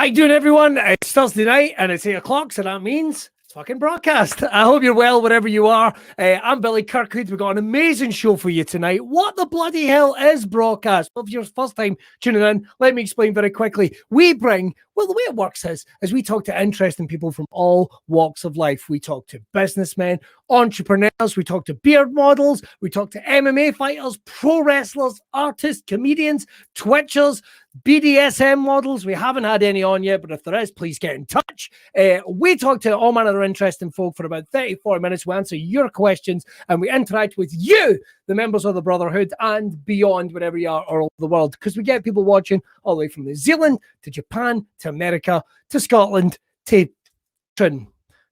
How you doing, everyone? It's Thursday night and it's 8 o'clock, so that means it's fucking Braw Cast. I hope you're well wherever you are. I'm Billy Kirkwood. We've got an amazing show for you tonight. What the bloody hell is Braw Cast? Well, if you're first time tuning in, let me explain very quickly. The way it works is we talk to interesting people from all walks of life. We talk to businessmen, entrepreneurs, we talk to beard models, we talk to MMA fighters, pro wrestlers, artists, comedians, Twitchers, BDSM models. We haven't had any on yet, but if there is, please get in touch. We talk to all manner of interesting folk for about 30-40 minutes. We answer your questions and we interact with you, the members of the Brawtherhood, and beyond, wherever you are all over the world, because we get people watching all the way from New Zealand to Japan to America to Scotland to Trin.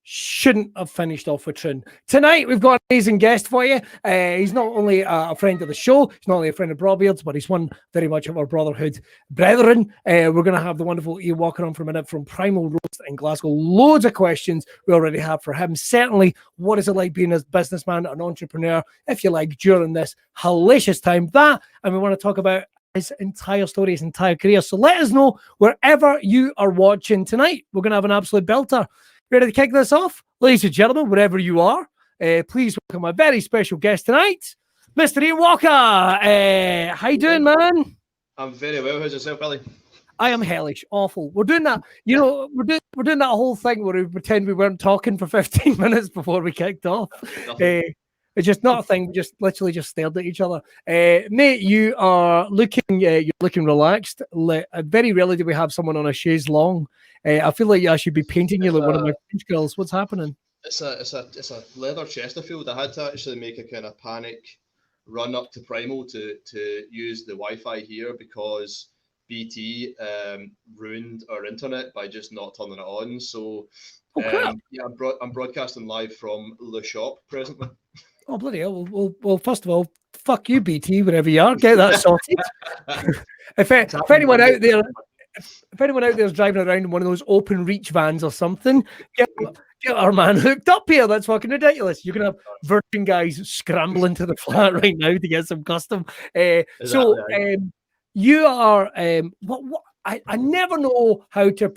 Shouldn't have finished off with Trin. Tonight, we've got an amazing guest for you. He's not only a friend of the show, he's not only a friend of Braw Beard's, but he's one very much of our Brawtherhood brethren. We're going to have the wonderful Iain Walker on for a minute from Primal Roast in Glasgow. Loads of questions we already have for him. Certainly, what is it like being a businessman, an entrepreneur, if you like, during this hellacious time? That, and we want to talk about his entire story, his entire career. So let us know wherever you are watching tonight. We're going to have an absolute belter. Ready to kick this off? Ladies and gentlemen, wherever you are, please welcome my very special guest tonight, Mr. Iain Walker. How you doing, man? I'm very well. How's yourself, Billy? I am hellish, awful. We're doing that, we're doing that whole thing where we pretend we weren't talking for 15 minutes before we kicked off. It's just not a thing. We just literally just stared at each other. Mate, you're looking relaxed. Very rarely do we have someone on a chaise long. I feel like I should be painting you like one of my French girls. What's happening? It's a leather Chesterfield. I had to actually make a kind of panic run up to Primal to use the Wi-Fi here because BT ruined our internet by just not turning it on. So I'm broadcasting live from the shop presently. Oh, bloody hell. Well, first of all, fuck you, BT, wherever you are. Get that sorted. If anyone out there is driving around in one of those open reach vans or something, get our man hooked up here. That's fucking ridiculous. You're going to have Virgin guys scrambling to the flat right now to get some custom. You are, I never know how to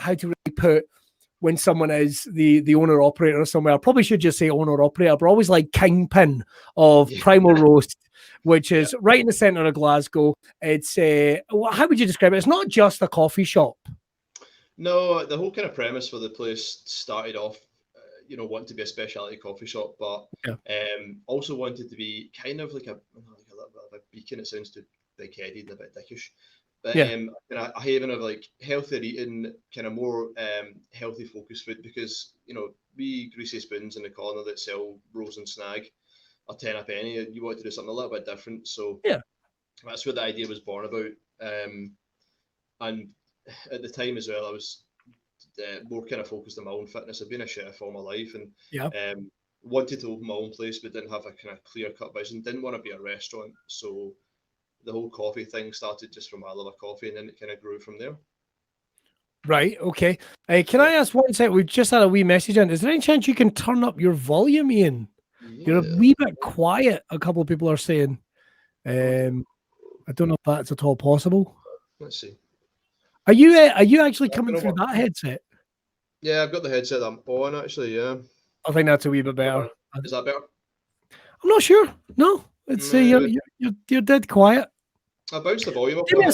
really put when someone is the owner-operator somewhere. I probably should just say owner-operator, but always like kingpin of Primal Roast, which is right in the centre of Glasgow. It's, how would you describe it? It's not just a coffee shop. No, the whole kind of premise for the place started off, wanting to be a specialty coffee shop, but also wanted to be kind of like a little bit of a beacon. It sounds too big-headed and a bit dickish. But a haven of like healthier eating, kind of more healthy focused food, because we greasy spoons in the corner that sell rolls and snag are 10 a penny. You want to do something a little bit different, so that's what the idea was born about. And at the time as well, I was more kind of focused on my own fitness. I've been a chef all my life and wanted to open my own place, but didn't have a kind of clear cut vision. Didn't want to be a restaurant, so the whole coffee thing started just from I love a coffee, and then it kind of grew from there. Right, okay. Can I ask one second? We've just had a wee message in. Is there any chance you can turn up your volume, Iain? You're a wee bit quiet, a couple of people are saying. I don't know if that's at all possible. Let's see. Are you actually coming through that headset? Yeah, I've got the headset I'm on, actually, yeah. I think that's a wee bit better. Is that better? I'm not sure. No, it's you're dead quiet. I bounced the volume up. Give me a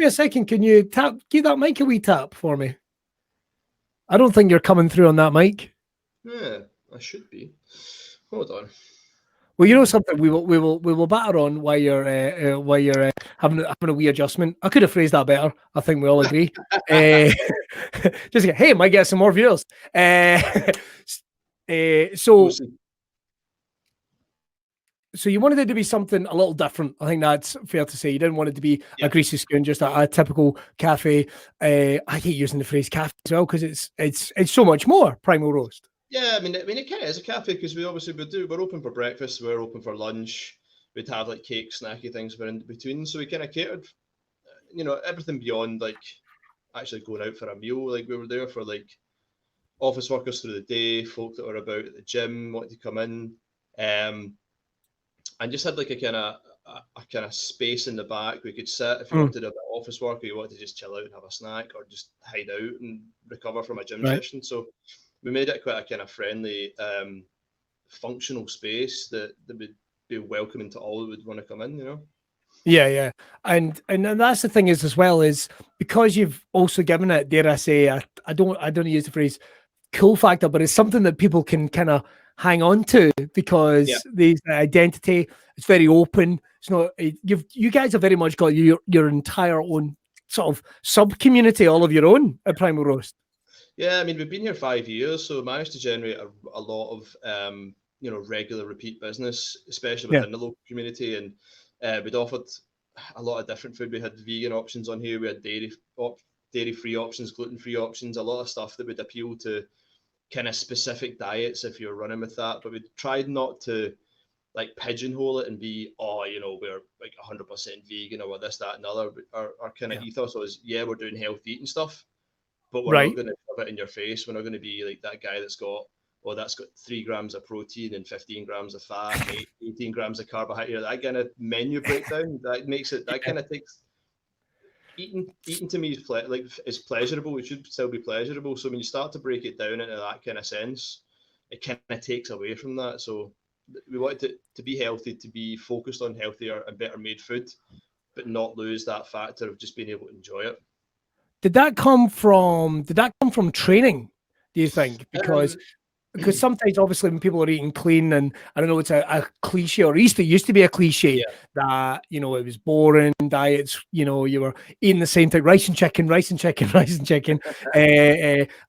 second. Can you give that mic a wee tap for me? I don't think you're coming through on that mic. Yeah, I should be. Hold on. Well, you know something, we will batter on while you're having a wee adjustment. I could have phrased that better. I think we all agree. Just hey, might get some more viewers. So you wanted it to be something a little different. I think that's fair to say. You didn't want it to be a greasy spoon, just a typical cafe. I hate using the phrase cafe as well because it's so much more. Primal Roast. Yeah, I mean, it kind of is a cafe because we're open for breakfast, we're open for lunch. We'd have like cake, snacky things for in between. So we kind of catered, everything beyond like actually going out for a meal. Like we were there for like office workers through the day, folk that were about at the gym, wanted to come in. And just had like a kind of a kind of space in the back we could sit if you wanted to do a bit of office work, or you wanted to just chill out and have a snack, or just hide out and recover from a gym session. So we made it quite a kind of friendly, functional space that would be welcoming to all that would want to come in, you know. Yeah, and that's the thing is as well, is because you've also given it, dare I say, I don't use the phrase cool factor, but it's something that people can kind of hang on to, because the identity, it's very open. It's not, you guys have very much got your entire own sort of sub community, all of your own at Primal Roast. Yeah, I mean, we've been here 5 years, so we managed to generate a lot of regular repeat business, especially within the local community. And we'd offered a lot of different food. We had vegan options on here. We had dairy-free options, gluten-free options, a lot of stuff that would appeal to kind of specific diets if you're running with that. But we tried not to like pigeonhole it and be, we're like 100% vegan, or we're this, that, and other. Our kind of ethos was, we're doing healthy eating stuff, but we're not going to shove it in your face. We're not going to be like that guy that's got 3 grams of protein and 15 grams of fat, 18 grams of carbohydrate. That kind of menu breakdown, that makes it, that kind of takes, eating to me is pleasurable. It should still be pleasurable. So when you start to break it down into that kind of sense, it kind of takes away from that. So we wanted it to be healthy, to be focused on healthier and better made food, but not lose that factor of just being able to enjoy it. Did that come from training, do you think? Because sometimes, obviously, when people are eating clean, and I don't know, it's a cliche, or at least it used to be a cliche, that, it was boring diets, you were eating the same thing, rice and chicken,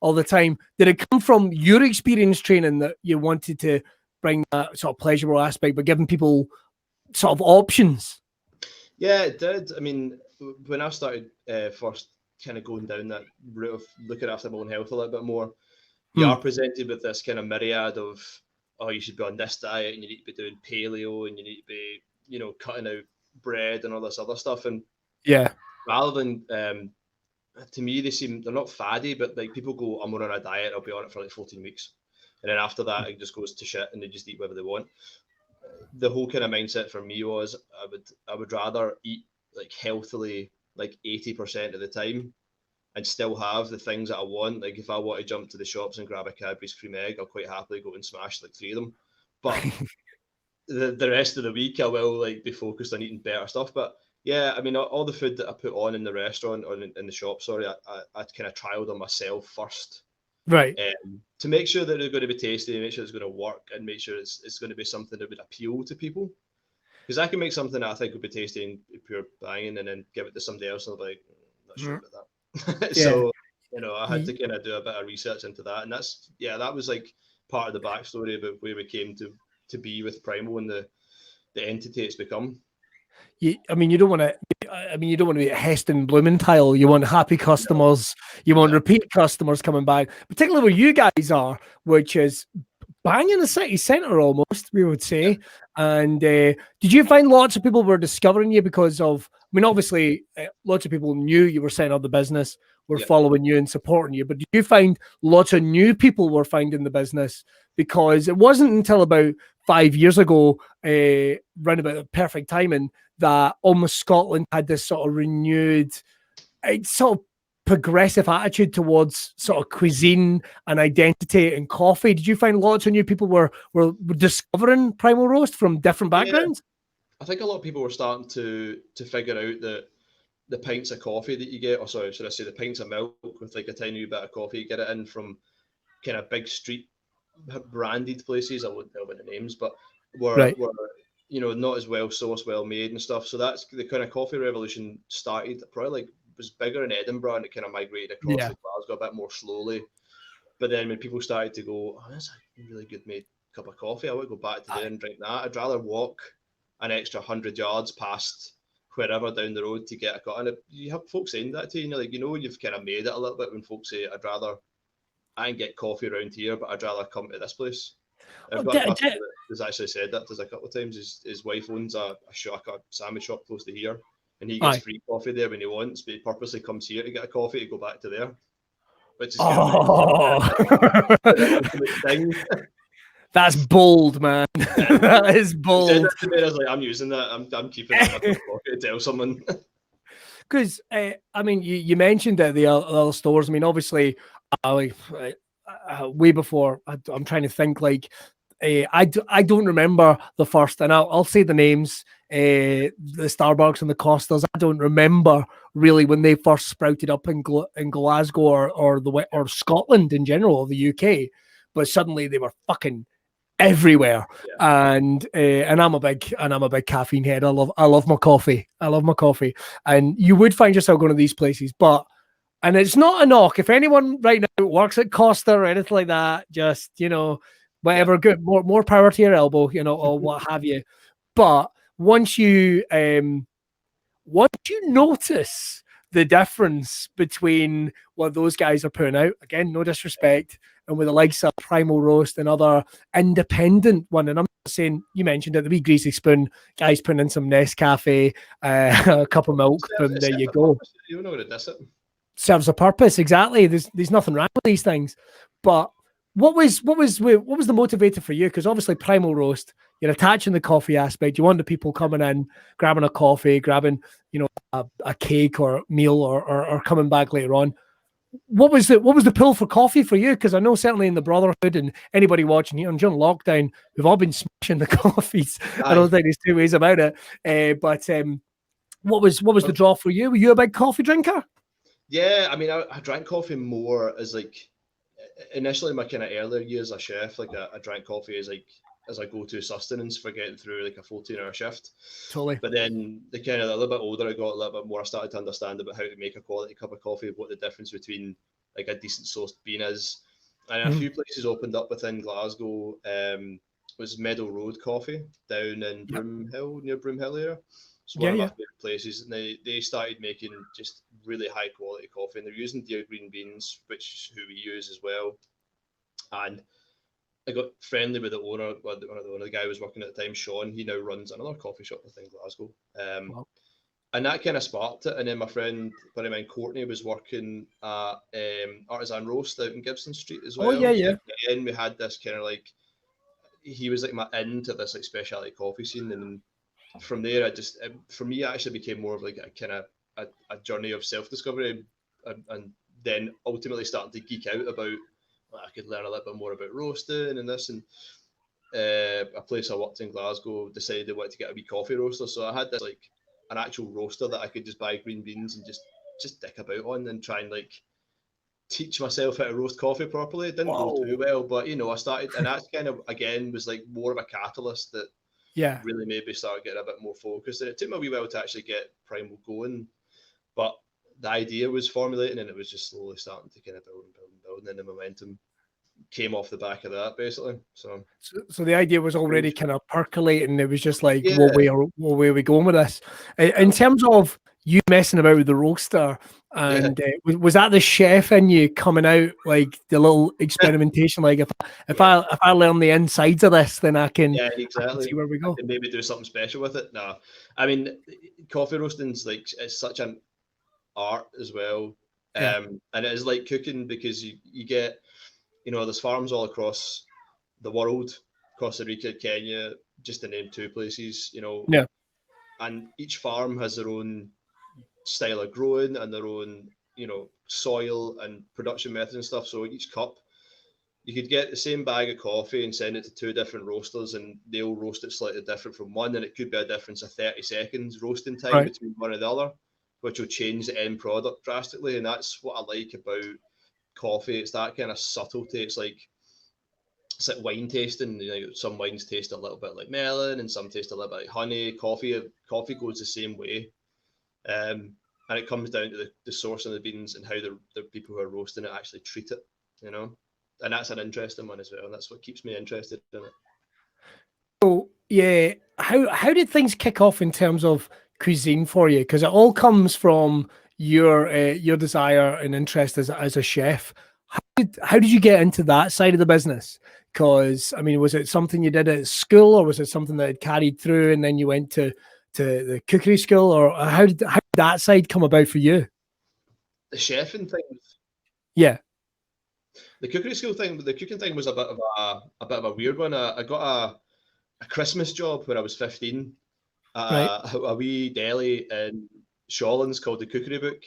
all the time. Did it come from your experience training that you wanted to bring that sort of pleasurable aspect, but giving people sort of options? Yeah, it did. I mean, when I started first kind of going down that route of looking after my own health a little bit more, you are presented with this kind of myriad of, you should be on this diet, and you need to be doing paleo, and you need to be, cutting out bread and all this other stuff. And rather than, to me, they're not faddy, but like people go, I'm on a diet, I'll be on it for like 14 weeks. And then after that, it just goes to shit, and they just eat whatever they want. The whole kind of mindset for me was, I would rather eat like healthily, like 80% of the time, and still have the things that I want. Like if I want to jump to the shops and grab a Cadbury's cream egg, I'll quite happily go and smash like 3 of them. But the rest of the week, I will like be focused on eating better stuff. But yeah, I mean, all the food that I put on in the restaurant, or in the shop, I kind of trialed on myself first. Right. To make sure that they're going to be tasty, make sure it's going to work, and make sure it's going to be something that would appeal to people. Because I can make something that I think would be tasty and pure banging, and then give it to somebody else, and they're like, not sure about that. So, I had to kind of do a bit of research into that. And that was like part of the backstory about where we came to be with Primal and the entity it's become. You don't want to be Heston Blumenthal. You want happy customers. You want repeat customers coming back, particularly where you guys are, which is bang in the city centre almost, we would say. And did you find lots of people were discovering you because of, obviously, lots of people knew you were setting up the business, were following you and supporting you, but did you find lots of new people were finding the business? Because it wasn't until about 5 years ago, round about the perfect timing, that almost Scotland had this sort of renewed, sort of progressive attitude towards sort of cuisine and identity and coffee. Did you find lots of new people were discovering Primal Roast from different backgrounds? I think a lot of people were starting to figure out that the pints of coffee that you get, or sorry, should I say the pints of milk with like a tiny bit of coffee, you get it in from kind of big street branded places. I won't tell the names, but were not as well sourced, well made and stuff. So that's the kind of coffee revolution started probably was bigger in Edinburgh, and it kind of migrated across to Glasgow a bit more slowly. But then when people started to go, that's a really good made cup of coffee, I would go back to there and drink that. I'd rather walk an extra 100 yards past wherever down the road to get a cut. And you have folks saying that to you, and you've kind of made it a little bit when folks say, I can get coffee around here, but I'd rather come to this place. I've got a customer that has actually said that to us a couple of times. His wife owns a sandwich shop close to here, and he gets free coffee there when he wants, but he purposely comes here to get a coffee to go back to there, which is kind of That's bold, man. That is bold. I was like, I'm using that. I'm keeping it in my pocket to tell someone. Because I mean, you mentioned that the other stores. I mean, obviously, way before. I'm trying to think. Like, I don't remember the first, and I'll say the names. The Starbucks and the Costas. I don't remember really when they first sprouted up in Glasgow or Scotland in general, or the UK. But suddenly they were fucking everywhere. Yeah. And I'm a big caffeine head. I love my coffee. And you would find yourself going to these places, and it's not a knock. If anyone right now works at Costa or anything like that, just whatever, good, more power to your elbow, or what have you. But once you notice the difference between what those guys are putting out, again, no disrespect, and with the likes of Primal Roast and other independent one, and I'm not saying, you mentioned it, the wee greasy spoon guys putting in some Nescafe, a cup of milk, and there you go. You're not going to diss it. Serves a purpose, exactly. There's nothing wrong with these things, but what was the motivator for you? Because obviously Primal Roast, you're attaching the coffee aspect. You want the people coming in, grabbing a coffee, grabbing a cake or meal, or coming back later on. What was the pull for coffee for you? Because I know certainly in the Brawtherhood and anybody watching here, and during lockdown, we've all been smashing the coffees. Aye. I don't think there's two ways about it. But what was the draw for you? Were you a big coffee drinker? Yeah, I mean, I drank coffee more as like initially in my kind of earlier years as a chef. Like I drank coffee as a go-to sustenance for getting through like a 14-hour shift. Totally. But then a little bit older, I got a little bit more. I started to understand about how to make a quality cup of coffee, what the difference between like a decent sourced bean is. And a few places opened up within Glasgow. Was Meadow Road Coffee down in Broomhill, near Broomhill area. It's one of my favorite places, and they started making just really high quality coffee, and they're using deer green beans, which is who we use as well. And I got friendly with the owner. One of the guy who was working at the time, Sean. He now runs another coffee shop within Glasgow. Wow. And that kind of sparked it. And then my friend, buddy of mine, Courtney, was working at Artisan Roast out in Gibson Street as well. Oh yeah. So again, we had this kind of like, he was like my into this like specialty coffee scene, and from there, for me, it actually became more of like a kind of a journey of self-discovery, and then ultimately starting to geek out about, I could learn a little bit more about roasting and this, and a place I worked in Glasgow decided they wanted to get a wee coffee roaster, so I had this like an actual roaster that I could just buy green beans and just dick about on and try and like teach myself how to roast coffee properly. It didn't go too well, but I started, and that's kind of again was like more of a catalyst that really made me start getting a bit more focused. And it took me a wee while to actually get Primal going, but the idea was formulating, and it was just slowly starting to kind of build, and then the momentum came off the back of that, basically. So the idea was already kind of percolating. It was just like, what way are we going with this? In terms of you messing about with the roaster, and was that the chef in you coming out, like the little experimentation? Like if I learn the insides of this, then I can exactly. I can see where we go. I can maybe do something special with it. No, I mean, coffee roasting's like, it's such an art as well, and it is like cooking, because you get, there's farms all across the world, Costa Rica, Kenya, just to name two places, and each farm has their own style of growing and their own, soil and production methods and stuff. So each cup, you could get the same bag of coffee and send it to two different roasters, and they'll roast it slightly different from one, and it could be a difference of 30 seconds roasting time between one and the other, which will change the end product drastically. And that's what I like about coffee. It's that kind of subtlety. It's like wine tasting. Some wines taste a little bit like melon, and some taste a little bit like honey. Coffee goes the same way, and it comes down to the source of the beans and how the people who are roasting it actually treat it. And that's an interesting one as well. And that's what keeps me interested in it. So yeah, how did things kick off in terms of cuisine for you? Because it all comes from your desire and interest as a chef. How did you get into that side of the business? Because I mean, was it something you did at school, or was it something that had carried through and then you went to the cookery school, or how did that side come about for you? The chefing thing. Yeah. the cookery school thing, the cooking thing was a bit of a weird one. I got a Christmas job when I was 15 at a wee deli in Shawlands called the Cookery Book.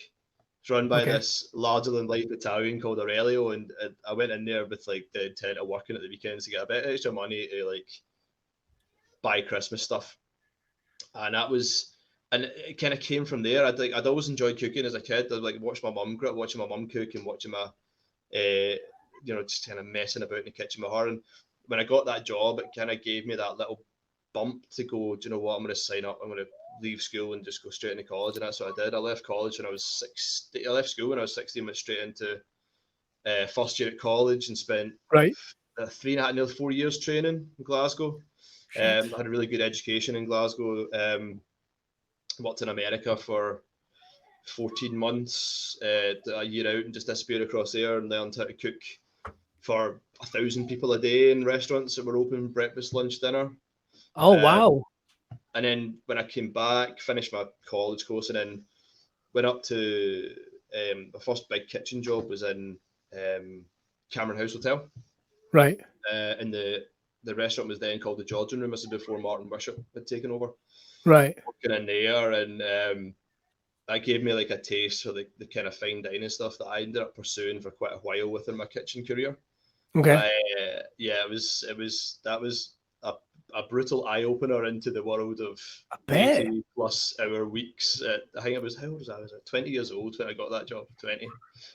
It's run by this larger than life Italian called Aurelio, and I went in there with like the intent of working at the weekends to get a bit of extra money to like buy Christmas stuff, and it kind of came from there. I'd always enjoyed cooking as a kid. I'd like watch my mum grow up watching my mum cook and watching my just kind of messing about in the kitchen with her. And when I got that job, it kind of gave me that little bump to go, do you know what, I'm going to sign up, I'm going to leave school and just go straight into college. And that's what I did. I left college when I was 16. I left school when I was 16, went straight into first year at college and spent 3.5, nearly 4 years training in Glasgow. I had a really good education in Glasgow. Worked in America for 14 months, a year out, and just disappeared across there and learned how to cook for 1,000 people a day in restaurants that were open breakfast, lunch, dinner. Oh, wow. And then when I came back, finished my college course, and then went up to my first big kitchen job was in Cameron House Hotel. Right. And the restaurant was then called the Georgian Room. This is before Martin Bishop had taken over. Right. Working in there, and that gave me like a taste for the kind of fine dining stuff that I ended up pursuing for quite a while within my kitchen career. Okay. It was a brutal eye opener into the world of 80+ hour weeks. I think how old was I? I was 20 years old when I got that job. 20,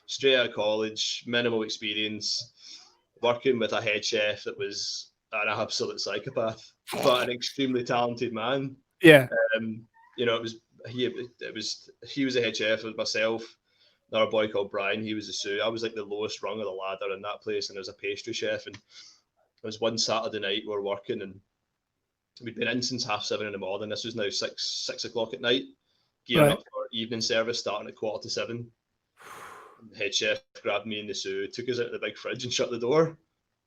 straight out of college, minimal experience, working with a head chef that was an absolute psychopath, but an extremely talented man. Yeah. He was a head chef with myself. Another boy called Brian, he was a sous. I was like the lowest rung of the ladder in that place, and there was a pastry chef. And it was one Saturday night we were working, and we'd been in since 7:30 in the morning. This was now 6 o'clock at night, gearing up for evening service starting at 7:15. The head chef grabbed me and the sous, took us out of the big fridge and shut the door.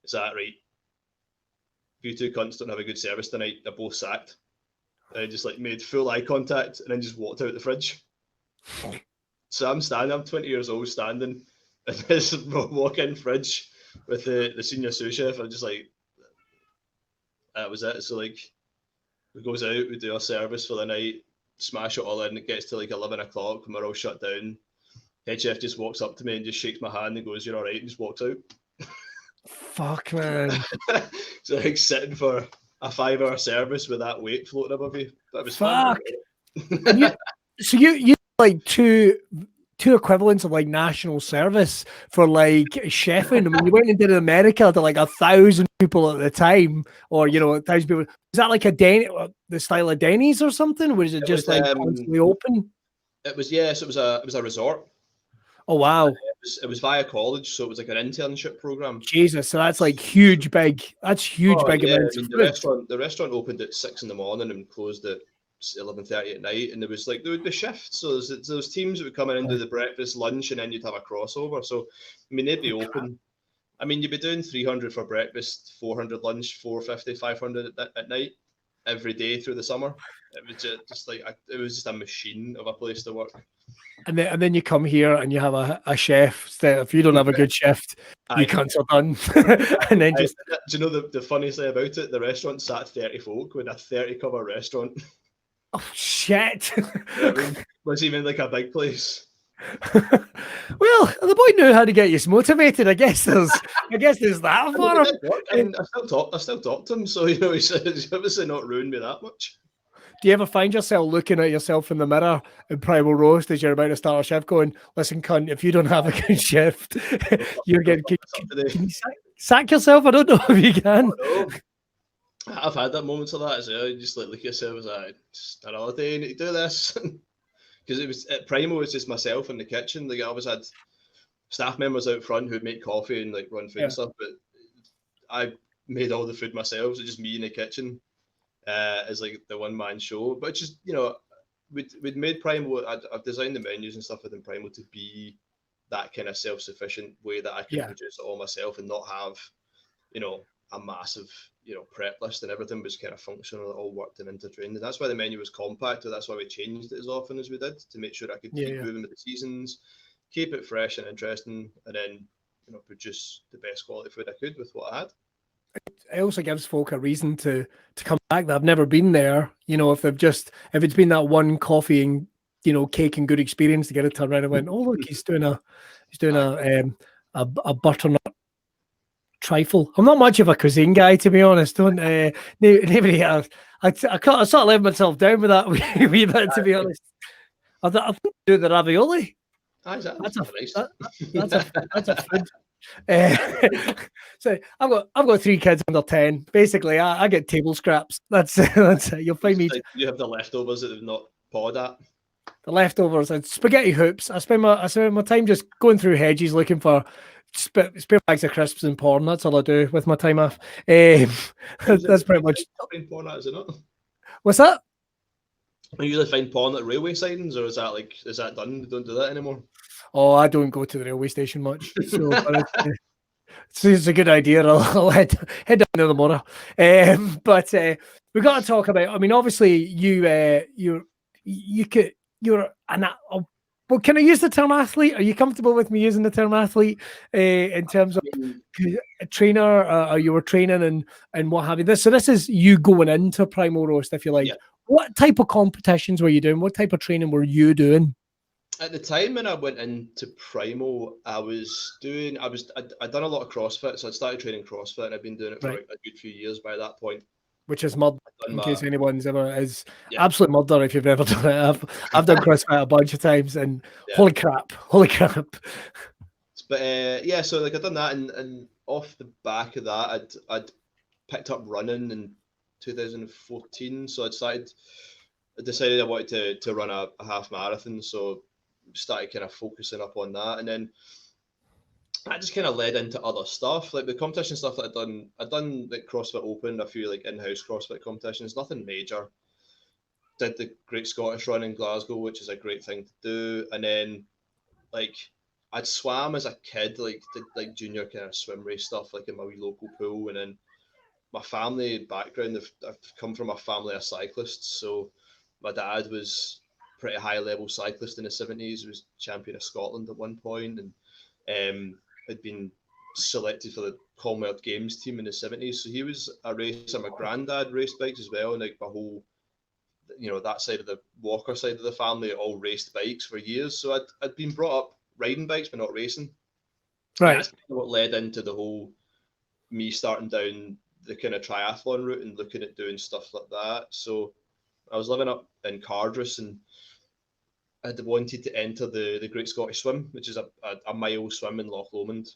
Is that right? If you two cunts don't have a good service tonight, they're both sacked. And I just like made full eye contact and then just walked out the fridge. So I'm 20 years old, standing in this walk-in fridge with the senior sous chef. I'm just like, that was it. So like, we goes out, we do our service for the night, smash it all in. It gets to like 11 o'clock when we're all shut down. Head chef just walks up to me and just shakes my hand and goes, "You're all right," and just walks out. Fuck, man. So like sitting for a 5-hour service with that weight floating above you. That was fuck. Fun. So you like two equivalents of like national service for like chefing. I mean, you went and did in America to like 1,000 people at the time, or 1,000 people. Is that like the style of Denny's or something? Or was it just like constantly open? It was, yes. It was a resort. Oh wow! It was via college, so it was like an internship program. Jesus, so that's like huge, big. That's huge, big amounts. I mean, the restaurant opened at 6 a.m. and closed at 11:30 at night, and there was like the shifts. So those teams that would come in and do the breakfast, lunch, and then you'd have a crossover. So I mean, they'd be open. I mean, you'd be doing 300 for breakfast, 400 lunch, 450, 500 at night every day through the summer. It was it was just a machine of a place to work. And then you come here and you have a chef. If you don't have a good shift, you cunts are done. And then do you know the funniest thing about it? The restaurant sat 30 folk with a 30-cover restaurant. Oh shit! It was even like a big place. Well, the boy knew how to get you motivated. I guess there's that for him. I still talk to him, so he's obviously not ruined me that much. Do you ever find yourself looking at yourself in the mirror in Primal Roast as you're about to start a shift going, "Listen, cunt, if you don't have a good shift, you're getting... Can you sack yourself? I don't know if you can." I've had that moments of that as well. You just like look at yourself as just another day, you need to do this. Because it was at Primal, it was just myself in the kitchen. Like I always had staff members out front who'd make coffee and like run food and stuff, but I made all the food myself. So just me in the kitchen. As like the one-man show, but just we'd made Primal. I've designed the menus and stuff within Primal to be that kind of self-sufficient way that I can produce it all myself and not have a massive prep list, and everything was kind of functional. It all worked and intertwined, and that's why the menu was compact. And that's why we changed it as often as we did to make sure I could keep moving with the seasons, keep it fresh and interesting, and then produce the best quality food I could with what I had. It also gives folk a reason to come back that have never been there. If it's been that one coffee and cake and good experience to get it turned around and went, oh look, he's doing a butternut trifle. I'm not much of a cuisine guy, to be honest. Don't nobody. I sort of let myself down with that wee bit, to be honest. I think do the ravioli. That's a food. So I've got 3 kids under 10. Basically, I get table scraps. That's you'll find me. You have the leftovers that they've not pawed at. The leftovers and spaghetti hoops. I spend my time just going through hedges looking for spare bags of crisps and porn. That's all I do with my time off. That's pretty much. Porn at, is it not? What's that? I usually find porn at railway sidings, or is that done? They don't do that anymore. Oh, I don't go to the railway station much, so it's a good idea. I'll head down there tomorrow. But we got to talk about. I mean, obviously, you're an. Well, can I use the term athlete? Are you comfortable with me using the term athlete in terms of a trainer, or you were training and what have you? So this is you going into Primal Roast, if you like. Yeah. What type of competitions were you doing? What type of training were you doing? At the time when I went into Primal, I'd done a lot of CrossFit, so I started training CrossFit, and I've been doing it for a good few years by that point. Which is mud, in case anyone's ever is absolute murder if you've ever done it. I've done CrossFit a bunch of times, and holy crap. But so like I'd done that, and off the back of that, I'd picked up running in 2014. So I decided I wanted to run a half marathon, so started kind of focusing up on that, and then that just kind of led into other stuff, like the competition stuff that I'd done like CrossFit Open, a few like in-house CrossFit competitions, nothing major. Did the Great Scottish Run in Glasgow, which is a great thing to do, and then like I'd swam as a kid, like did like junior kind of swim race stuff, like in my wee local pool, and then my family background, I've come from a family of cyclists, so my dad was pretty high level cyclist in the 70s, was champion of Scotland at one point, and had been selected for the Commonwealth Games team in the 70s. So he was a racer. My granddad raced bikes as well, and like my whole, that side of the Walker side of the family all raced bikes for years. So I'd been brought up riding bikes but not racing. Right. And that's kind of what led into the whole me starting down the kind of triathlon route and looking at doing stuff like that. So I was living up in Cardross, and I had wanted to enter the Great Scottish Swim, which is a mile swim in Loch Lomond.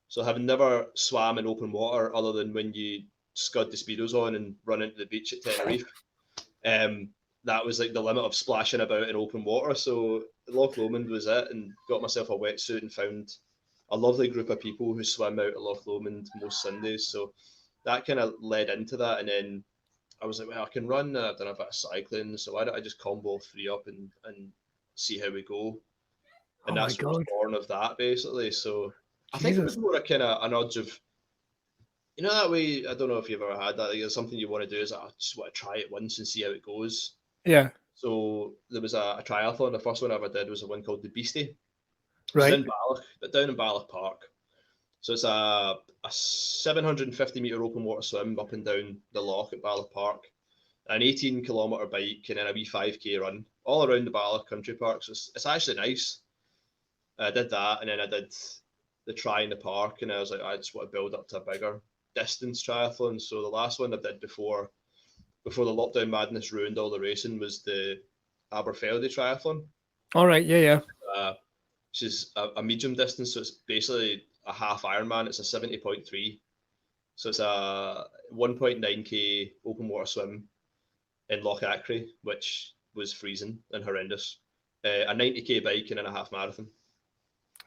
So having never swam in open water other than when you scud the Speedos on and run into the beach at Tenerife, that was like the limit of splashing about in open water. So Loch Lomond was it, and got myself a wetsuit and found a lovely group of people who swim out at Loch Lomond most Sundays. So that kind of led into that, and then I was like, well, I can run, and I've done a bit of cycling, so why don't I just combo all 3 up and see how we go? And that's what was born of that, basically. So I think it was more a kind of an urge of, that way, I don't know if you've ever had that, like, it's something you want to do, is I just want to try it once and see how it goes. Yeah. So there was a triathlon. The first one I ever did was a one called the Beastie. Right. In Balloch, down in Balloch Park. So it's a 750 metre open water swim up and down the loch at Balloch Park, an 18-kilometre bike, and then a wee 5k run all around the Balloch Country Park. So it's actually nice. I did that, and then I did the try in the park, and I was like, I just want to build up to a bigger distance triathlon. So the last one I did before the lockdown madness ruined all the racing was the Aberfeldy triathlon. All right, yeah. Which is a medium distance, so it's basically a half Ironman. It's a 70.3, so it's a 1.9k open water swim in Loch Acre, which was freezing and horrendous, a 90k bike, and then a half marathon.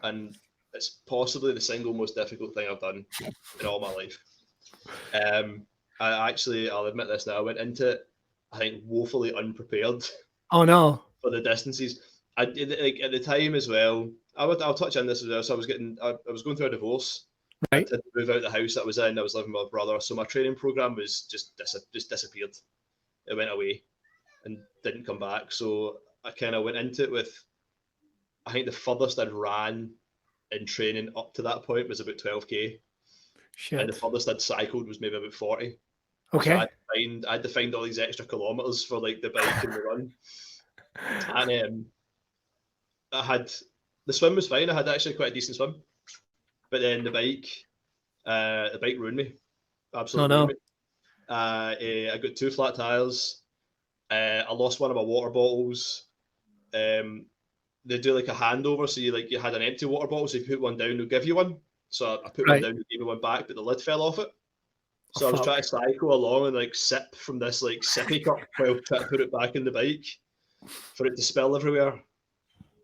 And it's possibly the single most difficult thing I've done in all my life. I'll admit this now, I went into it, I think, woefully unprepared. Oh no. For the distances. At the time as well, I'll touch on this as well. So I was going through a divorce. Right. I had to move out of the house that I was in. I was living with my brother. So my training program was just disappeared. It went away and didn't come back. So I kind of went into it with, I think the furthest I'd ran in training up to that point was about 12k. Shit. And the furthest I'd cycled was maybe about 40. Okay. So I had to find all these extra kilometers for like the bike and the run. And the swim was fine. I had actually quite a decent swim, but then the bike ruined me. Absolutely ruined me. I got 2 flat tires. I lost one of my water bottles. They do like a handover, so you had an empty water bottle, so you put one down, they'll give you one. So I put one down, they gave me one back, but the lid fell off it. So I was trying to cycle along and like sip from this like sippy cup while trying to put it back in the bike for it to spill everywhere.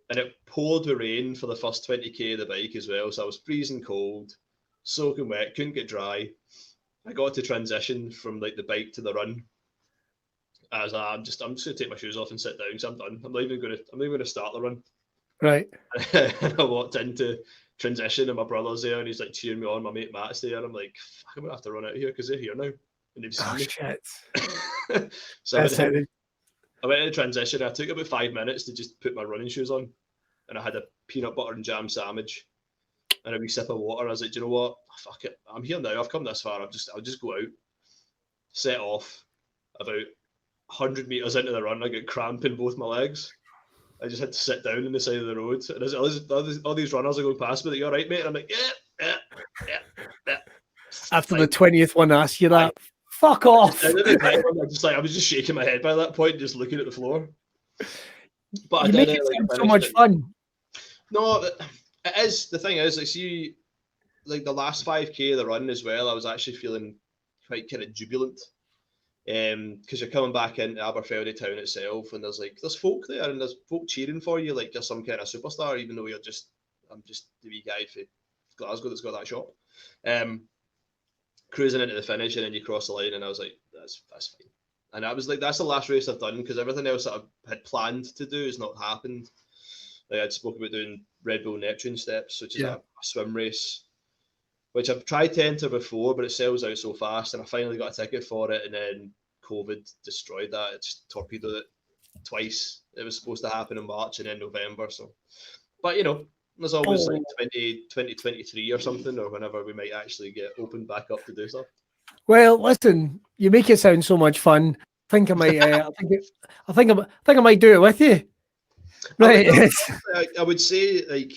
And it poured with rain for the first 20k of the bike as well. So I was freezing cold, soaking wet, couldn't get dry. I got to transition from like the bike to the run. As I'm just gonna take my shoes off and sit down because I'm done. I'm not even gonna start the run. Right. And I walked into transition and my brother's there and he's like cheering me on. My mate Matt's there and I'm like, fuck, I'm gonna have to run out of here because they're here now and they've seen me. Shit. So I went into transition. I took about 5 minutes to just put my running shoes on, and I had a peanut butter and jam sandwich and a wee sip of water. I was like, do you know what? Fuck it. I'm here now. I've come this far. I'll just go out, set off. About 100 meters into the run, I get cramp in both my legs. I just had to sit down on the side of the road. And all these runners are going past me. Like, you all right, mate? And I'm like, yeah. After the 20th one asked you that, fuck off. I was just shaking my head by that point, just looking at the floor. But you make it sound so much fun. No, it is. The thing is, I see, like the last 5k of the run as well, I was actually feeling quite kind of jubilant. Because you're coming back into Aberfeldy town itself, and there's folk there, and there's folk cheering for you like you're some kind of superstar, even though I'm just the wee guy for Glasgow that's got that shop. Cruising into the finish, and then you cross the line, and I was like, that's fine. And I was like, that's the last race I've done, because everything else that I had planned to do has not happened. Like I'd spoke about doing Red Bull Neptune Steps, which is a swim race, which I've tried to enter before, but it sells out so fast, and I finally got a ticket for it, and then COVID destroyed that. It's torpedoed it twice. It was supposed to happen in March and then November. So, but you know, there's always like 2023 or something, or whenever we might actually get opened back up to do stuff. Well, listen, you make it sound so much fun. I think I might. I think I might do it with you. Right. I would say like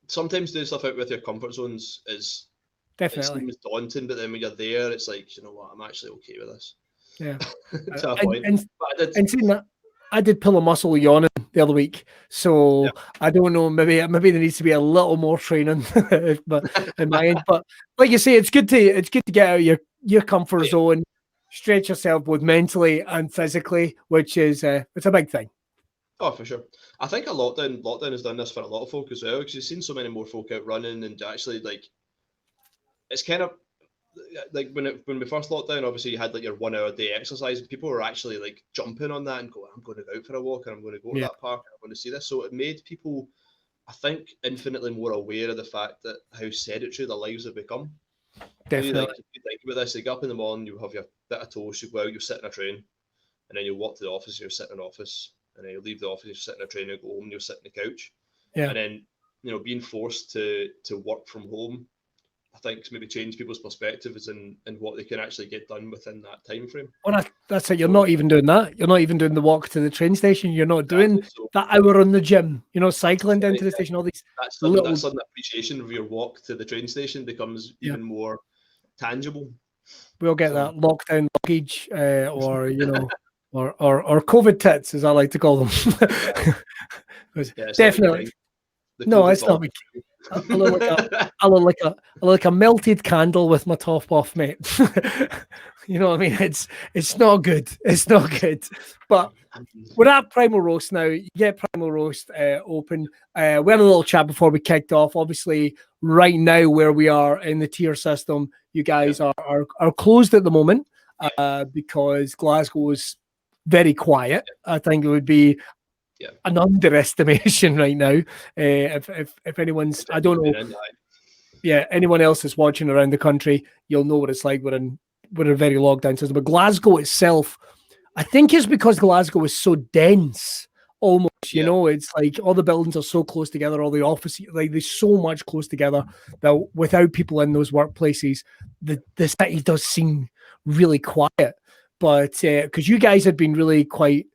sometimes doing stuff out with your comfort zones is definitely, it seems daunting, but then when you're there, it's like, you know what, I'm actually okay with this. Yeah. To a point. And seeing that, I did pull a muscle yawning the other week, so I don't know. Maybe there needs to be a little more training, but in my end. But like you say, it's good to get out of your comfort zone, stretch yourself both mentally and physically, which is it's a big thing. Oh, for sure. I think lockdown has done this for a lot of folk as well, because you've seen so many more folk out running, and actually like it's kind of like when we first locked down, obviously you had like your 1 hour day exercise, and people were actually like jumping on that and going, I'm going to go out for a walk, and I'm going to go to that park, and I'm going to see this. So it made people, I think, infinitely more aware of the fact that how sedentary their lives have become. Definitely. Like, if you think about this, you get up in the morning, you have your bit of toast, you go out, you sit in a train, and then you walk to the office, you're sitting in an office, and then you leave the office, you sit in a train, you go home, and you sit on the couch. Yeah. And then, you know, being forced to work from home, I think maybe change people's perspectives and what they can actually get done within that time frame. Well, that's it. You're not even doing that. You're not even doing the walk to the train station. You're not doing that hour on the gym. You're not cycling down to the station. All these that's sudden appreciation of your walk to the train station becomes even more tangible. We'll get that lockdown luggage, or you know, or COVID tits, as I like to call them. Definitely. No, it's not. I look like a melted candle with my top off, mate. You know what I mean? It's not good. It's not good. But we're at Primal Roast now. You get Primal Roast open. We had a little chat before we kicked off. Obviously, right now where we are in the tier system, you guys are closed at the moment because Glasgow is very quiet. I think it would be an underestimation right now. If anyone's, I don't know, anyone else is watching around the country, you'll know what it's like. We're in a very locked down system. But Glasgow itself, I think, is because Glasgow is so dense, almost You know, it's like all the buildings are so close together, all the offices, like there's so much close together that without people in those workplaces, the city does seem really quiet. But because you guys had been really quite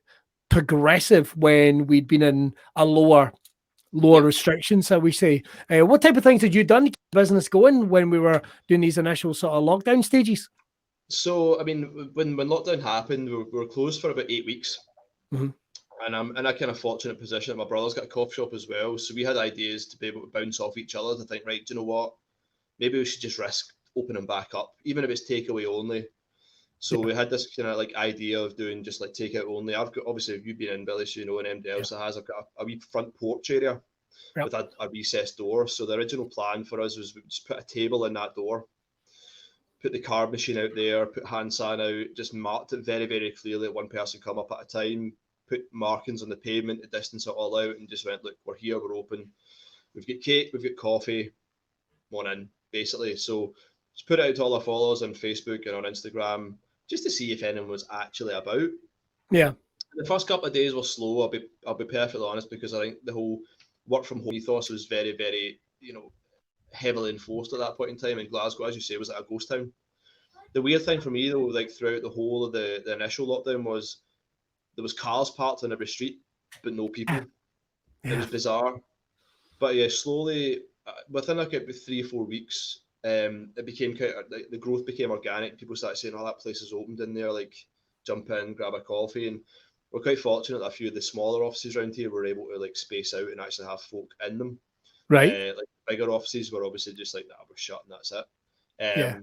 progressive when we'd been in a lower restrictions, shall we say. What type of things had you done to keep business going when we were doing these initial sort of lockdown stages? So, I mean, when lockdown happened, we were closed for about 8 weeks. Mm-hmm. And I'm in a kind of fortunate position. My brother's got a coffee shop as well. So we had ideas to be able to bounce off each other to think, right, do you know what? Maybe we should just risk opening back up, even if it's takeaway only. So we had this kind of like idea of doing just like takeout only. I've got, obviously, if you've been in Billy, so you know, and anybody else that has, I've got a wee front porch area with a recessed door. So the original plan for us was we just put a table in that door, put the card machine out there, put hand sign out, just marked it very, very clearly. One person come up at a time, put markings on the pavement to distance it all out, and just went, look, we're here, we're open. We've got cake, we've got coffee, come on in, basically. So just put it out to all our followers on Facebook and on Instagram, just to see if anyone was actually about. Yeah. The first couple of days were slow, I'll be perfectly honest, because I think the whole work from home ethos was very, very, heavily enforced at that point in time. In Glasgow, as you say, was like a ghost town. The weird thing for me though, like throughout the whole of the initial lockdown, was there was cars parked on every street, but no people. It was bizarre. But yeah, slowly, within like about 3 or 4 weeks, it became the growth became organic. People started saying, "Oh, that place is opened in there. Like, jump in, grab a coffee." And we're quite fortunate that a few of the smaller offices around here were able to like space out and actually have folk in them. Right. Like bigger offices were obviously just like that, we're shut and that's it. Yeah.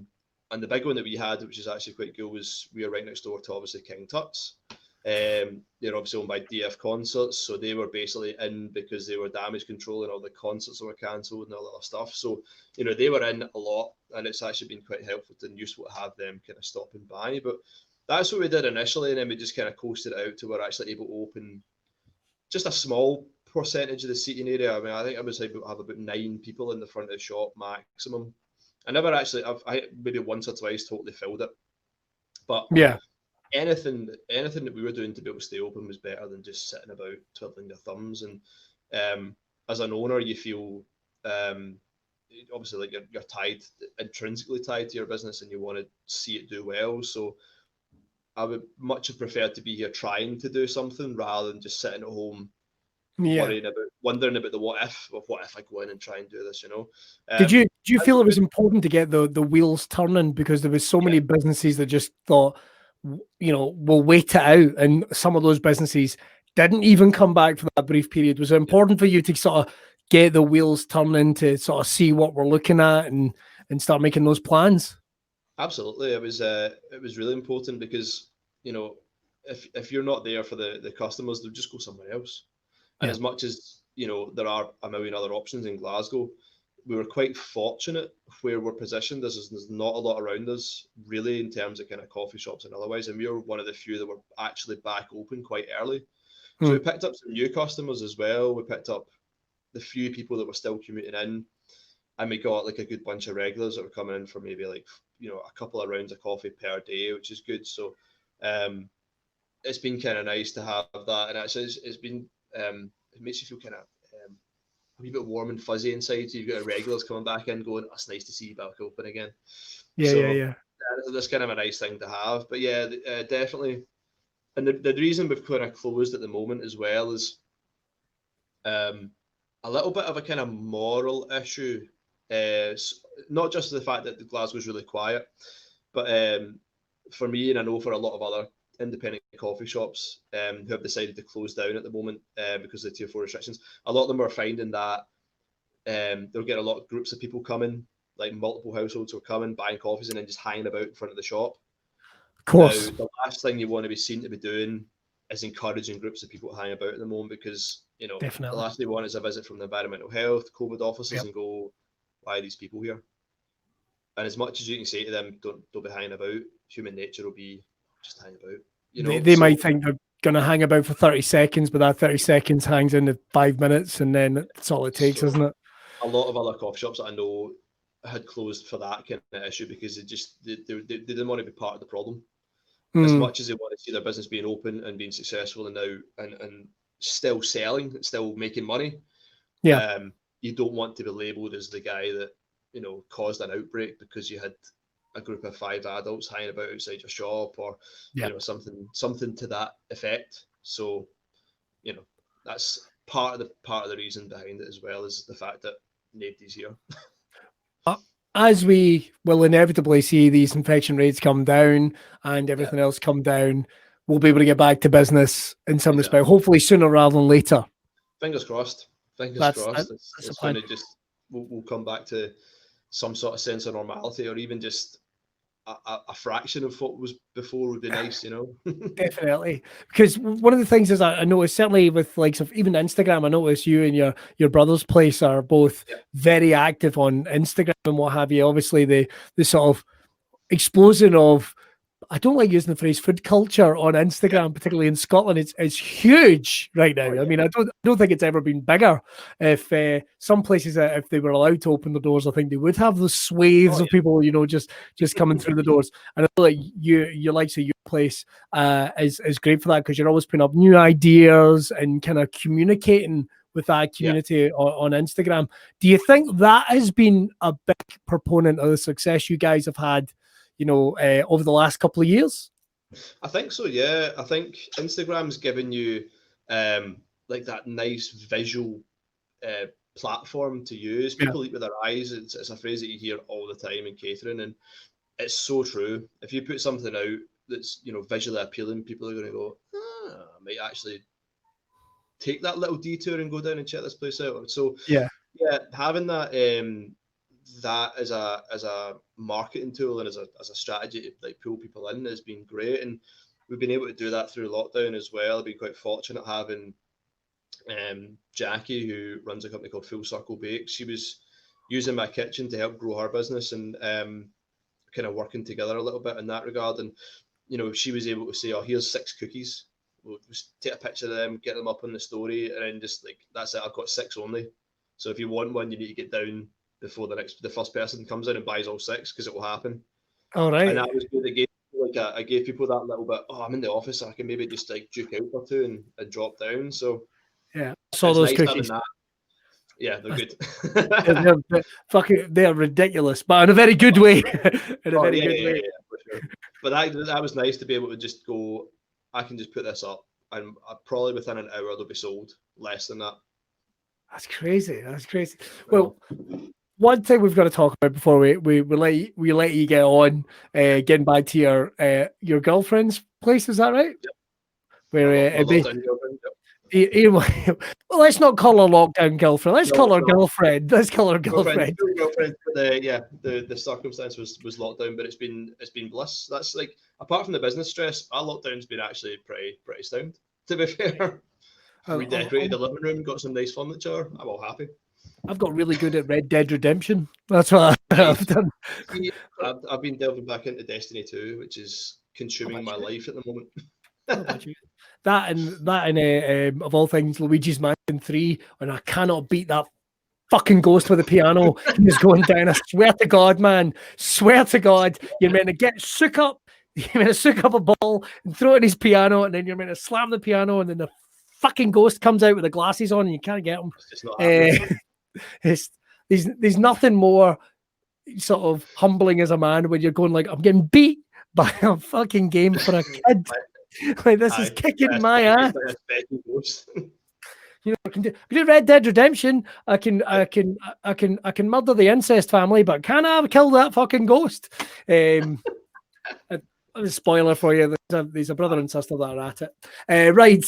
And the big one that we had, which is actually quite cool, was we were right next door to obviously King Tut's. They're obviously owned by DF Concerts, so they were basically in because they were damage control and all the concerts that were cancelled and all that other stuff. So, they were in a lot, and it's actually been quite helpful and useful to have them kind of stopping by. But that's what we did initially, and then we just kind of coasted it out to we're actually able to open just a small percentage of the seating area. I mean, I think I was able to have about 9 people in the front of the shop maximum. I never actually, I maybe once or twice totally filled it, but anything that we were doing to be able to stay open was better than just sitting about twiddling your thumbs. And as an owner, you feel obviously like you're tied, intrinsically tied to your business, and you want to see it do well. So I would much have preferred to be here trying to do something rather than just sitting at home wondering about the what if of what if I go in and try and do this. Did you feel it was important to get the wheels turning, because there was so many businesses that just thought, we'll wait it out, and some of those businesses didn't even come back for that brief period? Was it important for you to sort of get the wheels turning to sort of see what we're looking at and start making those plans? Absolutely, it was really important, because if you're not there for the customers, they'll just go somewhere else. And as much as there are a million other options in Glasgow, we were quite fortunate where we're positioned. There's not a lot around us really in terms of kind of coffee shops and otherwise, and we were one of the few that were actually back open quite early. So we picked up some new customers as well. We picked up the few people that were still commuting in, and we got like a good bunch of regulars that were coming in for maybe like a couple of rounds of coffee per day, which is good. So it's been kind of nice to have that, and actually it's been it makes you feel kind of a wee bit warm and fuzzy inside. So you've got regulars coming back in going, "That's nice to see you back open again." Yeah. That's kind of a nice thing to have. But yeah, definitely. And the reason we've kind of closed at the moment as well is a little bit of a kind of moral issue. Not just the fact that the Glasgow's really quiet, but for me, and I know for a lot of other independent coffee shops who have decided to close down at the moment because of the Tier 4 restrictions, a lot of them are finding that they'll get a lot of groups of people coming, like multiple households will come in, buying coffees, and then just hanging about in front of the shop. Of course. Now, the last thing you want to be seen to be doing is encouraging groups of people to hang about at the moment, because Definitely. the last they want is a visit from the environmental health, COVID officers, and go, "Why are these people here?" And as much as you can say to them, don't be hanging about, human nature will be just hang about. They might think they're going to hang about for 30 seconds, but that 30 seconds hangs into 5 minutes, and then that's all it takes, isn't it? A lot of other coffee shops that I know had closed for that kind of issue, because they didn't want to be part of the problem. As much as they want to see their business being open and being successful, and now and still selling, still making money. Yeah. You don't want to be labelled as the guy that, you know, caused an outbreak because you had a group of 5 adults hanging about outside your shop, or you know, something to that effect. So, you know, that's part of the reason behind it, as well as the fact that nobody's here. As we will inevitably see these infection rates come down and everything else come down, we'll be able to get back to business in some respect, hopefully sooner rather than later. Fingers crossed. That's It's going to just, we'll come back to some sort of sense of normality, or even just a fraction of what was before would be nice, you know. Definitely, because one of the things is I noticed, certainly with likes of even Instagram, I noticed you and your brother's place are both very active on Instagram and what have you. Obviously, the sort of explosion of, I don't like using the phrase food culture on Instagram, particularly in Scotland. It's huge right now. I mean, I don't think it's ever been bigger. If some places, if they were allowed to open the doors, I think they would have the swathes of people, you know, just coming through the doors. And I feel like your likes of your place is great for that, because you're always putting up new ideas and kind of communicating with that community on Instagram. Do you think that has been a big proponent of the success you guys have had, you know, over the last couple of years? I think so, yeah. I think Instagram's given you like that nice visual platform to use. People eat with their eyes. It's a phrase that you hear all the time in catering, and it's so true. If you put something out that's, you know, visually appealing, people are going to go, I might actually take that little detour and go down and check this place out. So yeah, having that that as a marketing tool and as a strategy to like pull people in has been great, and we've been able to do that through lockdown as well. I've been quite fortunate having Jackie, who runs a company called Full Circle Bakes. She was using my kitchen to help grow her business, and kind of working together a little bit in that regard. And you know, she was able to say, oh, here's 6 cookies, we'll just take a picture of them, get them up on the story, and then just like, that's it, I've got 6 only. So if you want one, you need to get down before the first person comes in and buys all 6, because it will happen. All right. And that was good. I gave people that little bit, I'm in the office, I can maybe just like duke out or two and drop down. So yeah, saw those nice cookies. Yeah, they're good. they're ridiculous, but in a very good way. In a very good way. Yeah, for sure. But that was nice to be able to just go, I can just put this up, and probably within an hour they'll be sold. Less than that. That's crazy. Well, one thing we've got to talk about before we let you get on, getting back to your girlfriend's place, is that right? Yep. Where well, let's not call her lockdown girlfriend. Let's call her girlfriend. Let's call her girlfriend. Girlfriend. The circumstance was lockdown, but it's been bliss. That's like, apart from the business stress, our lockdown's been actually pretty sound, to be fair. Redecorated the living room, got some nice furniture. I'm all happy. I've got really good at Red Dead Redemption. That's what I've done. I've been delving back into Destiny 2, which is consuming my life at the moment. That and of all things, Luigi's Mansion 3, and I cannot beat that fucking ghost with the piano. He's going down. I swear to God, man. Swear to God, you're meant to soak up a ball and throw it in his piano, and then you're meant to slam the piano, and then the fucking ghost comes out with the glasses on, and you can't get him. There's nothing more sort of humbling as a man when you're going like, I'm getting beat by a fucking game for a kid. Like, this is kicking my ass. You know, I can do Red Dead Redemption. I can murder the incest family, but can I kill that fucking ghost? A spoiler for you: there's a brother and sister that are at it. Right,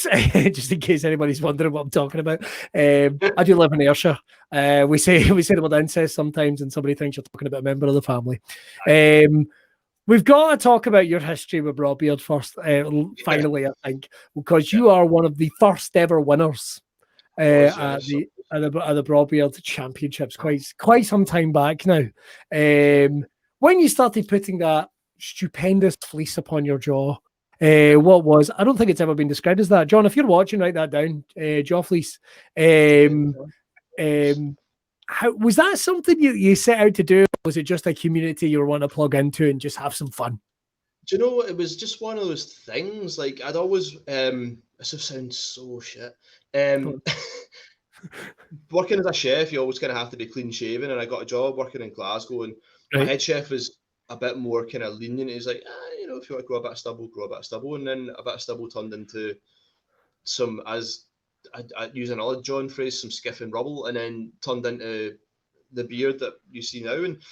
just in case anybody's wondering what I'm talking about. I do live in Ayrshire. We say the word incest sometimes, and somebody thinks you're talking about a member of the family. We've got to talk about your history with Braw Beard first, finally, I think, because you are one of the first ever winners at the Braw Beard Championships quite some time back now. When you started putting that stupendous fleece upon your jaw, I don't think it's ever been described as that. John, if you're watching, write that down. Jaw fleece. How was that something you set out to do? Or was it just a community you were wanting to plug into and just have some fun? Do you know, it was just one of those things. Like, I'd always, this sounds so shit. Working as a chef, you always kind of have to be clean shaven, and I got a job working in Glasgow, and my head chef was a bit more kind of lenient. He's like, you know, if you want to grow a bit of stubble, grow a bit of stubble, and then a bit of stubble turned into some, as I use another John phrase, some skiff and rubble, and then turned into the beard that you see now. And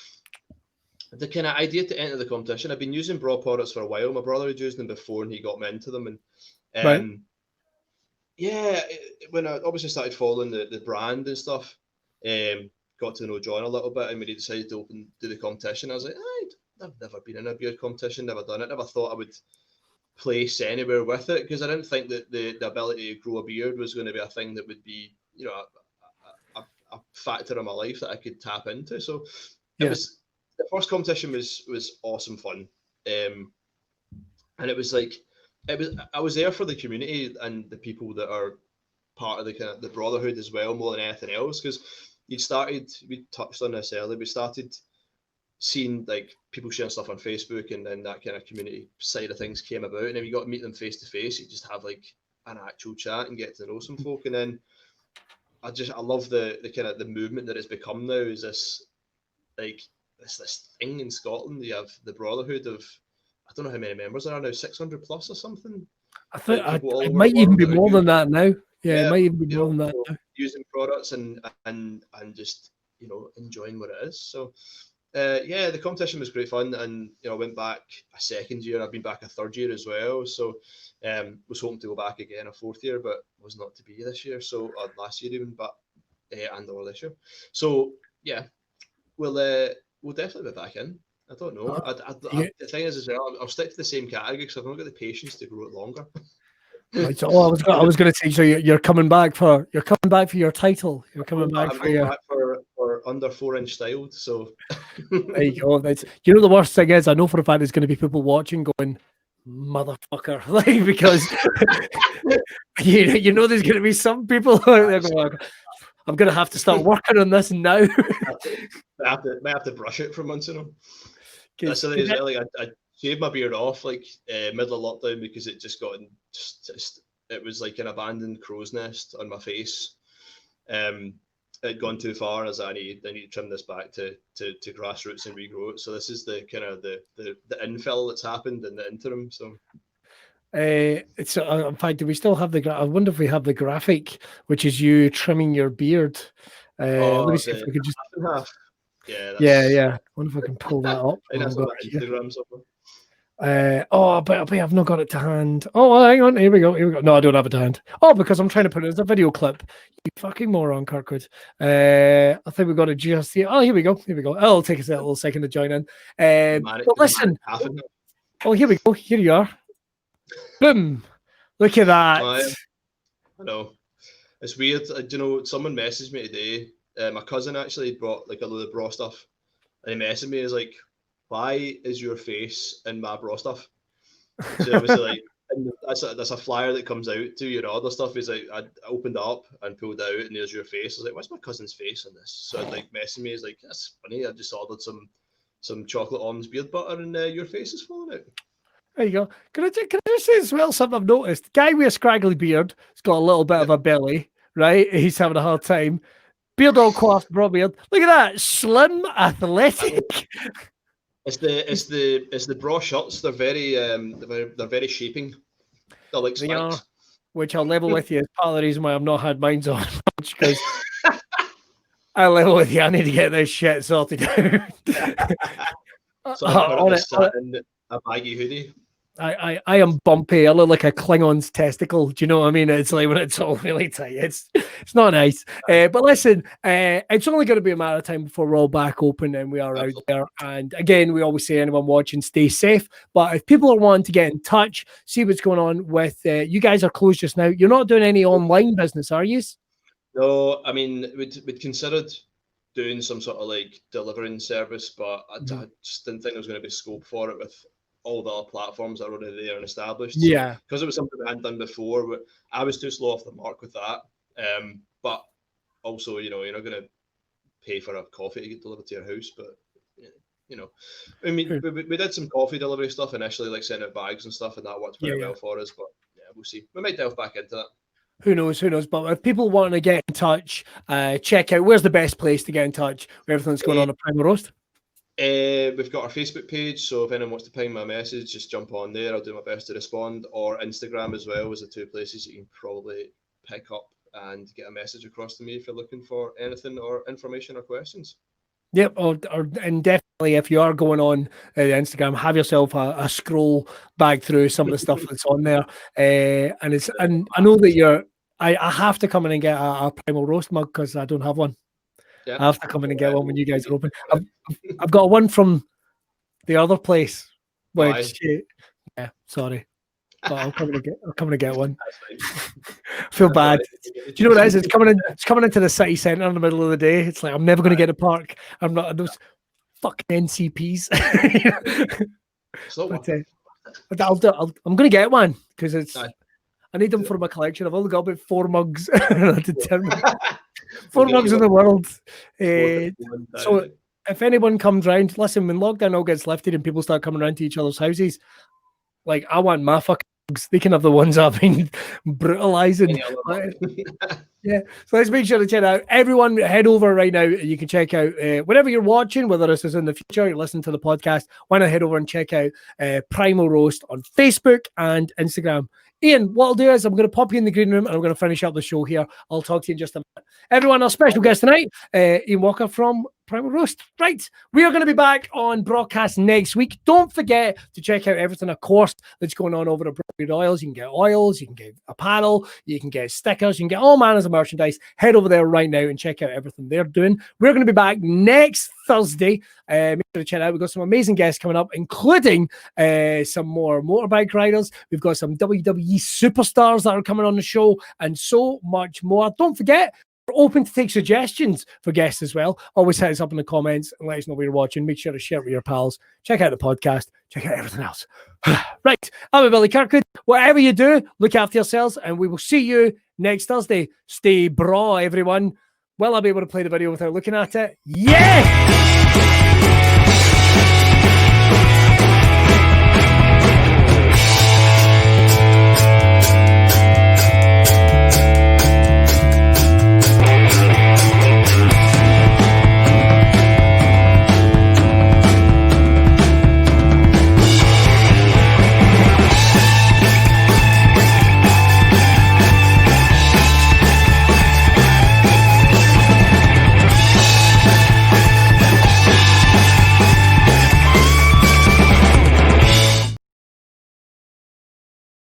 the kind of idea to enter the competition, I've been using Braw products for a while. My brother had used them before, and he got me into them, and yeah, when I obviously started following the brand and stuff, got to know John a little bit, and when he decided to do the competition, I was like, I've never been in a beard competition, never done it, never thought I would place anywhere with it, because I didn't think that the ability to grow a beard was going to be a thing that would be, you know, a factor in my life that I could tap into. So it was, the first competition was awesome fun, and it was like, I was there for the community and the people that are part of the kind of the Brawtherhood as well, more than anything else, because we touched on this earlier, we started seeing like people sharing stuff on Facebook, and then that kind of community side of things came about, and then we got to meet them face to face. You just have like an actual chat and get to know some folk, and then I love the kind of the movement that it's become now. Is this like this thing in Scotland? You have the Brawtherhood of, I don't know how many members there are now, 600 plus or something. I think it might even be more than that now. Yeah, it might even be more than that. Using products and just, you know, enjoying what it is. So yeah, the competition was great fun, and you know, I went back a second year. I've been back a third year as well. So was hoping to go back again a fourth year, but was not to be this year. So last year even, but or this year. So yeah, we'll definitely be back in. I don't know. The thing is, as well, I'll stick to the same category because I've not got the patience to grow it longer. Right, so, I was going to say, so you're coming back for your title. You're coming back for under 4-inch styled. So there you go. You know, the worst thing is, I know for a fact there's going to be people watching going, motherfucker, like, because you know there's going to be some people out there going, I'm going to have to start working on this now. I have to brush it for months, you know. That's the thing, like I shaved my beard off like middle of lockdown because it just got it was like an abandoned crow's nest on my face. It had gone too far, as I need to trim this back to grassroots and regrow it. So this is the kind of the infill that's happened in the interim. So it's in fact, do we still have I wonder if we have the graphic, which is you trimming your beard. Let me see if we could just half. Yeah. I wonder if I can pull that up. Instagram somewhere. But I've not got it to hand. Oh, hang on. Here we go. No, I don't have it to hand. Oh, because I'm trying to put it as a video clip. You fucking moron, Kirkwood. I think we've got to just see. Oh, here we go. It'll take us a little second to join in. But listen. Oh, here we go. Here you are. Boom. Look at that. I know. It's weird. You know, someone messaged me today. My cousin actually brought like a load of Braw stuff, and he messaged me. He's like, "Why is your face in my Braw stuff?" So obviously, like, that's a flyer that comes out to your other stuff. He's like, I opened it up and pulled out, and there's your face. I was like, "What's my cousin's face on this?" So I'd like messaged me. He's like, "That's funny. I just ordered some chocolate almond beard butter, and your face is falling out." There you go. Can I just say as well something I've noticed? Guy with a scraggly beard, he's got a little bit of a belly, right? He's having a hard time. Beard all coiffed, Braw Beard. Look at that, slim, athletic. It's the Braw shirts. They're very shaping. They're like spikes. Which I'll level with you is part of the reason why I've not had mine on much, because I level with you. I need to get this shit sorted out. So a baggy hoodie. I am bumpy. I look like a Klingon's testicle. Do you know what I mean? It's like when it's all really tight. It's not nice. But listen, it's only going to be a matter of time before we're all back open and we are out there. And again, we always say, anyone watching, stay safe. But if people are wanting to get in touch, see what's going on with you guys are closed just now. You're not doing any online business, are you? No, I mean, we'd considered doing some sort of like delivering service, but I just didn't think there was going to be scope for it with all the other platforms that are already there and established. Yeah. So, because it was something we hadn't done before, I was too slow off the mark with that. But also, you know, you're not going to pay for a coffee to get delivered to your house. But, you know, I mean, we did some coffee delivery stuff initially, like sending out bags and stuff, and that worked very well for us. But, yeah. we'll see. We might delve back into that. Who knows? But if people want to get in touch, check out, where's the best place to get in touch with everything that's going on at Primal Roast? We've got our Facebook page, so if anyone wants to ping my message, just jump on there. I'll do my best to respond. Or Instagram as well is the two places you can probably pick up and get a message across to me if you're looking for anything or information or questions. Yep, and definitely if you are going on Instagram, have yourself a scroll back through some of the stuff that's on there. And I know that I have to come in and get a Primal Roast mug because I don't have one. Yep. I have to come in and get one when you guys are open. I've got one from the other place, which sorry. But I'll come and get one. I feel bad. Do you know what it is? It's coming into the city centre in the middle of the day. It's like I'm never going to get a park. I'm not those fucking NCPs. I'm going to get one because I need them for my collection. I've only got about 4 mugs. Four mugs in the world. So if anyone comes round, listen, when lockdown all gets lifted and people start coming around to each other's houses, like I want my fucking mugs. They can have the ones I've been brutalizing. Yeah, so let's make sure to check out. Everyone, head over right now. You can check out whenever you're watching, whether this is in the future, you're listening to the podcast. Why not head over and check out Primal Roast on Facebook and Instagram. Ian, what I'll do is I'm going to pop you in the green room and I'm going to finish up the show here. I'll talk to you in just a minute. Everyone, our special guest tonight, Iain Walker from Primal Roast. Right, we are going to be back on Braw Cast next week. Don't forget to check out everything, of course, that's going on over at Braw Beard Oils. You can get oils, you can get apparel, you can get stickers, you can get all manners of merchandise. Head over there right now and check out everything they're doing. We're going to be back next Thursday. Make sure to check out. We've got some amazing guests coming up, including some more motorbike riders. We've got some WWE superstars that are coming on the show and so much more. Don't forget, we're open to take suggestions for guests as well. Always hit us up in the comments and let us know where you're watching. Make sure to share it with your pals. Check out the podcast. Check out everything else. Right, I'm Billy Kirkwood. Whatever you do, look after yourselves and we will see you next Thursday. Stay braw, everyone. Will I be able to play the video without looking at it? Yes!